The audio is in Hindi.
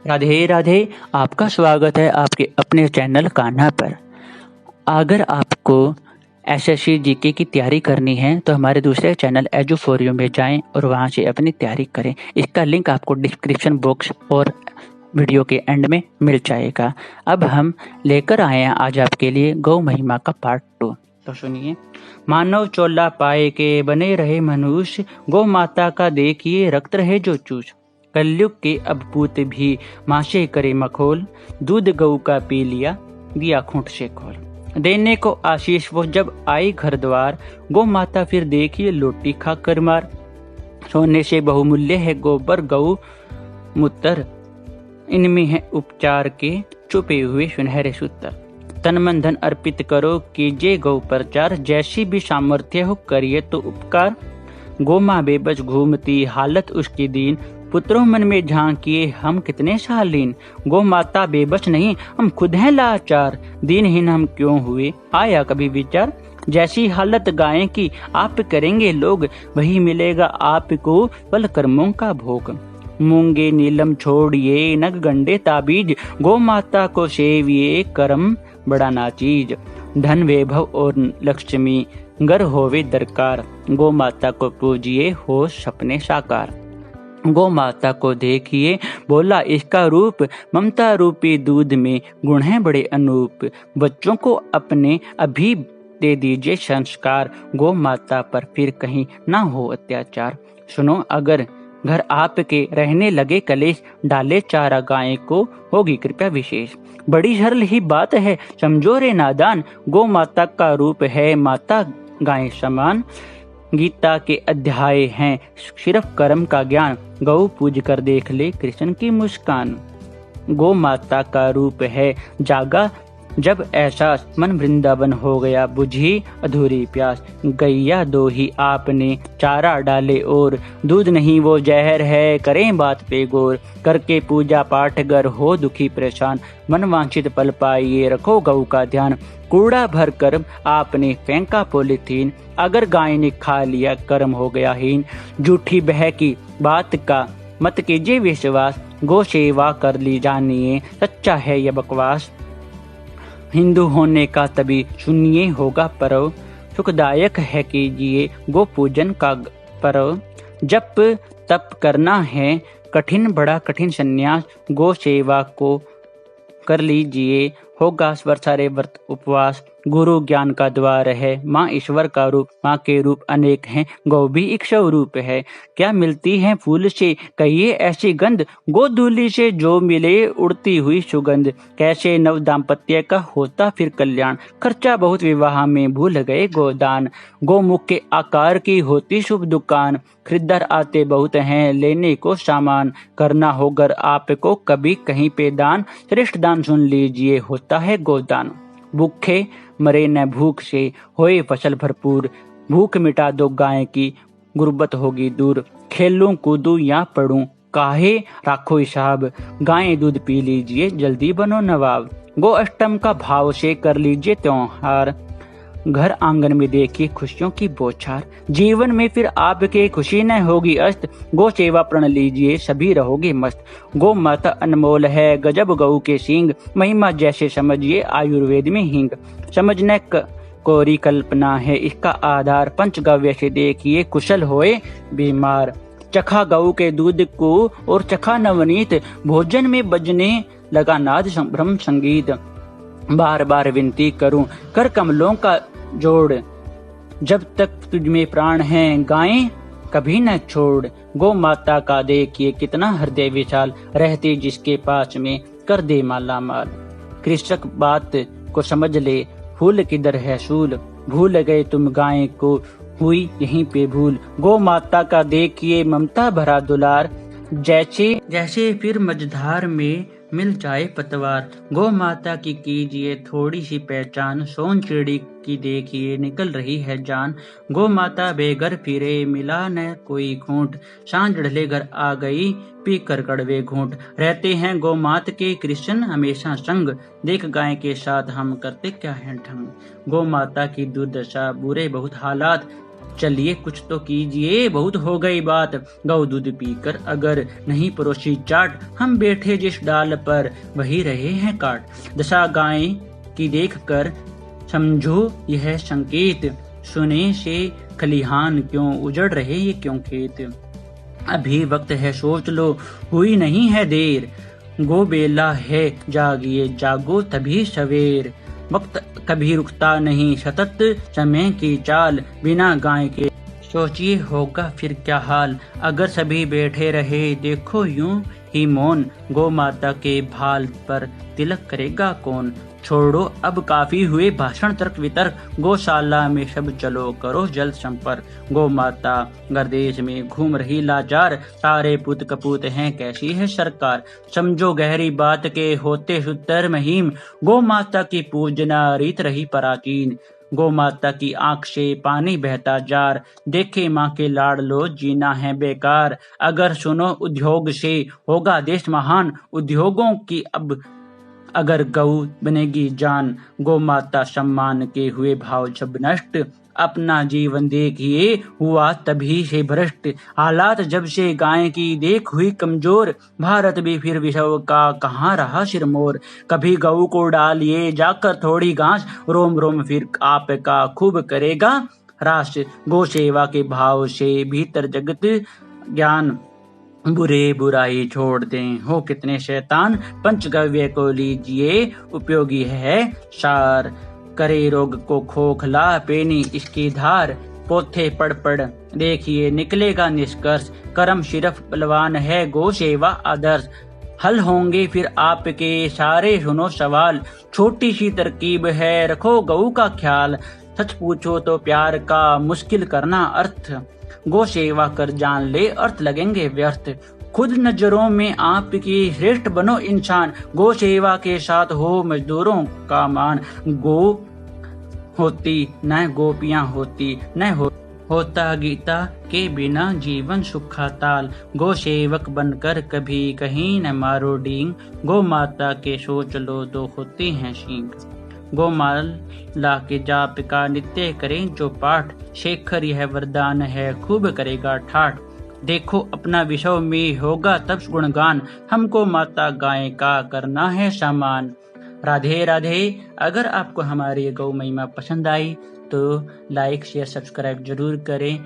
राधे राधे। आपका स्वागत है आपके अपने चैनल कान्हा पर। अगर आपको एसएससी जीके की तैयारी करनी है तो हमारे दूसरे चैनल एजू फॉर यू में जाएं और वहां से अपनी तैयारी करें। इसका लिंक आपको डिस्क्रिप्शन बॉक्स और वीडियो के एंड में मिल जाएगा। अब हम लेकर आए हैं आज आपके लिए गौ महिमा का पार्ट 2। तो सुनिए। मानव चोला पाए के बने रहे मनुष्य, गौ माता का देखिए रक्त रहे जो चूस। कलयुग के अब पूत भी माशे करे मखोल, दूध गऊ का पी लिया दिया खूंट से खोल। देने को आशीष वो जब आई घर द्वार, गौ माता फिर देखिए लोटी खा कर मार। सोने से बहुमूल्य है गोबर गऊ मूत्र, इनमें है उपचार के छुपे हुए सुनहरे सूत्र। तन मन धन अर्पित करो कीजिए गौ प्रचार, जैसी भी सामर्थ्य हो करिए तो उपकार। गौ माँ बेबस घूमती हालत उसकी दीन, पुत्रों मन में झांकिए हम कितने शालीन। गौ माता बेबस नहीं हम खुद हैं लाचार, दीनहीन हम क्यों हुए आया कभी विचार। जैसी हालत गाय की आप करेंगे लोग, वही मिलेगा आपको फल कर्मों का भोग। मूंगे नीलम छोड़िए नग गंडे ताबीज, गौ माता को सेविए कर्म बड़ा ना चीज। धन वैभव और लक्ष्मी गर होवे दरकार, गौ माता को पूजिए हो सपने साकार। गौ माता को देखिए बोला इसका रूप, ममता रूपी दूध में गुण है बड़े अनूप। बच्चों को अपने अभी दे दीजिए संस्कार, गौ माता पर फिर कहीं ना हो अत्याचार। सुनो अगर घर आपके रहने लगे कलेश, डाले चारा गाय को होगी कृपया विशेष। बड़ी सरल ही बात है समझो रे नादान, गौ माता का रूप है माता गाय समान। गीता के अध्याय हैं सिर्फ कर्म का ज्ञान, गौ पूज कर देख ले कृष्ण की मुस्कान। गौ माता का रूप है जागा जब एहसास, मन वृंदावन हो गया बुझी अधूरी प्यास। गैया दो ही आपने चारा डाले और, दूध नहीं वो जहर है करें बात पे गौर। करके पूजा पाठ गर हो दुखी परेशान, मन वांछित पल पाइए रखो गौ का ध्यान। कूड़ा भर कर आपने फेंका पॉलीथीन, अगर गाय ने खा लिया कर्म हो गया हीन। झूठी बह की बात का मत कीजिए विश्वास, गौ सेवा कर ली जानिए सच्चा है यह बकवास। हिंदू होने का तभी सुनिए होगा पर्व, सुखदायक है कीजिए गो पूजन का पर्व। जप तप करना है कठिन बड़ा कठिन संन्यास, गो सेवा को कर लीजिए होगा स्वर सारे व्रत उपवास। गुरु ज्ञान का द्वार है माँ ईश्वर का रूप, माँ के रूप अनेक हैं गौ भी एक स्वरूप है। क्या मिलती है फूल से कहिए ऐसी गंध, गो धूलि से जो मिले उड़ती हुई सुगंध। कैसे नव दाम्पत्य का होता फिर कल्याण, खर्चा बहुत विवाह में भूल गए गोदान। गोमुख के आकार की होती शुभ दुकान, खरीदार आते बहुत हैं लेने को सामान। करना होगर आपको कभी कहीं पे दान, श्रेष्ठ दान सुन लीजिए होता है गोदान। भूखे मरे न भूख से होए फसल भरपूर, भूख मिटा दो गाय की गुर्बत होगी दूर। खेलूं कूदूं या पढ़ूं काहे राखो हिसाब, गाय दूध पी लीजिए जल्दी बनो नवाब। गो अष्टम का भाव से कर लीजिए त्योहार, घर आंगन में देखिए खुशियों की बौछार। जीवन में फिर आपके खुशी न होगी अस्त, गो सेवा प्रण लीजिए सभी रहोगे मस्त। गो माता अनमोल है गजब गऊ के सींग, महिमा जैसे समझिए आयुर्वेद में हींग। समझने कोरी कल्पना है इसका आधार, पंचगव्य से देखिए कुशल होए बीमार। चखा गऊ के दूध को और चखा नवनीत, भोजन में बजने लगा नाद ब्रह्म संगीत। बार बार विनती करूं कर कमलों का जोड़, जब तक तुझ में प्राण हैं गायें कभी न छोड़। गौ माता का देखिए कितना हृदय विशाल, रहती जिसके पास में कर दे माला माल। कृषक बात को समझ ले फूल किधर है सूल, भूल गए तुम गाय को हुई यहीं पे भूल। गौ माता का देखिए ममता भरा दुलार, जैसे जैसे फिर मझधार में मिल जाए पतवार। गौ माता की कीजिए थोड़ी सी पहचान, सोन चिड़ी की देखिए निकल रही है जान। गौ माता बेघर फिरे मिला न कोई खूंट, सांझ ढले घर आ गई पी कर कड़वे घूंट। रहते हैं गौ मात के कृष्ण हमेशा संग, देख गाय के साथ हम करते क्या है ढंग। गौ माता की दुर्दशा बुरे बहुत हालात, चलिए कुछ तो कीजिए, बहुत हो गई बात। गौ दूध पीकर अगर नहीं परोसी चाट, हम बैठे जिस डाल पर वही रहे हैं काट। दशा गाय की देख कर समझो यह संकेत, सुने से खलिहान क्यों उजड़ रहे ये क्यों खेत। अभी वक्त है सोच लो, हुई नहीं है देर, गो बेला है जागिए जागो तभी सवेर। वक्त कभी रुकता नहीं, सतत समय की चाल, बिना गाय के सोचिए होगा फिर क्या हाल। अगर सभी बैठे रहे देखो यूं ही मौन, गौ माता के भाल पर तिलक करेगा कौन। छोड़ो अब काफी हुए भाषण तर्क वितर्क, गौशाला में सब चलो करो जल्द संपर्क। गौ माता गर्देश में घूम रही लाचार, सारे पुत कपूत हैं कैसी है सरकार। समझो गहरी बात के होते सूत्र महीम, गौ माता की पूजना रीत रही प्राचीन। गौ माता की आंख से पानी बहता जार, देखे माँ के लाड़ लो जीना है बेकार। अगर सुनो उद्योग से होगा देश महान, उद्योगों की अब अगर गऊ बनेगी जान। गौ माता सम्मान के हुए भाव जब नष्ट, अपना जीवन देखिए हुआ तभी से भ्रष्ट। हालात जब से गाय की देख हुई कमजोर, भारत भी फिर विश्व का कहाँ रहा सिरमौर। कभी गऊ को डालिए जाकर थोड़ी घास, रोम रोम फिर आपका खूब करेगा रास। गौ सेवा के भाव से भीतर जगत ज्ञान, बुरे बुराई छोड़ दें हो कितने शैतान। पंचगव्य को लीजिए उपयोगी है सार, करे रोग को खोखला पेनी इसकी धार। पोथे पढ़ पढ़ देखिए निकलेगा निष्कर्ष, कर्म सिर्फ बलवान है गौ सेवा आदर्श। हल होंगे फिर आपके सारे सुनो सवाल, छोटी सी तरकीब है रखो गऊ का ख्याल। सच पूछो तो प्यार का मुश्किल करना अर्थ, गौ सेवा कर जान ले अर्थ लगेंगे व्यर्थ। खुद नजरों में आपकी श्रेष्ठ बनो इंसान, गौ सेवा के साथ हो मजदूरों का मान। गो होती न गोपियां होती न होता गीता के बिना जीवन सुखा ताल। गौ सेवक बनकर कभी कहीं न मारो डींग, गौ माता के सोच लो तो होते हैं सींग। गौ माला के जाप का नित्य करें जो पाठ, शेखर यह वरदान है खूब करेगा ठाठ। देखो अपना विषय में होगा तब गुणगान, हमको माता गाय का करना है सम्मान। राधे राधे। अगर आपको हमारी गौ महिमा पसंद आई तो लाइक शेयर सब्सक्राइब जरूर करें।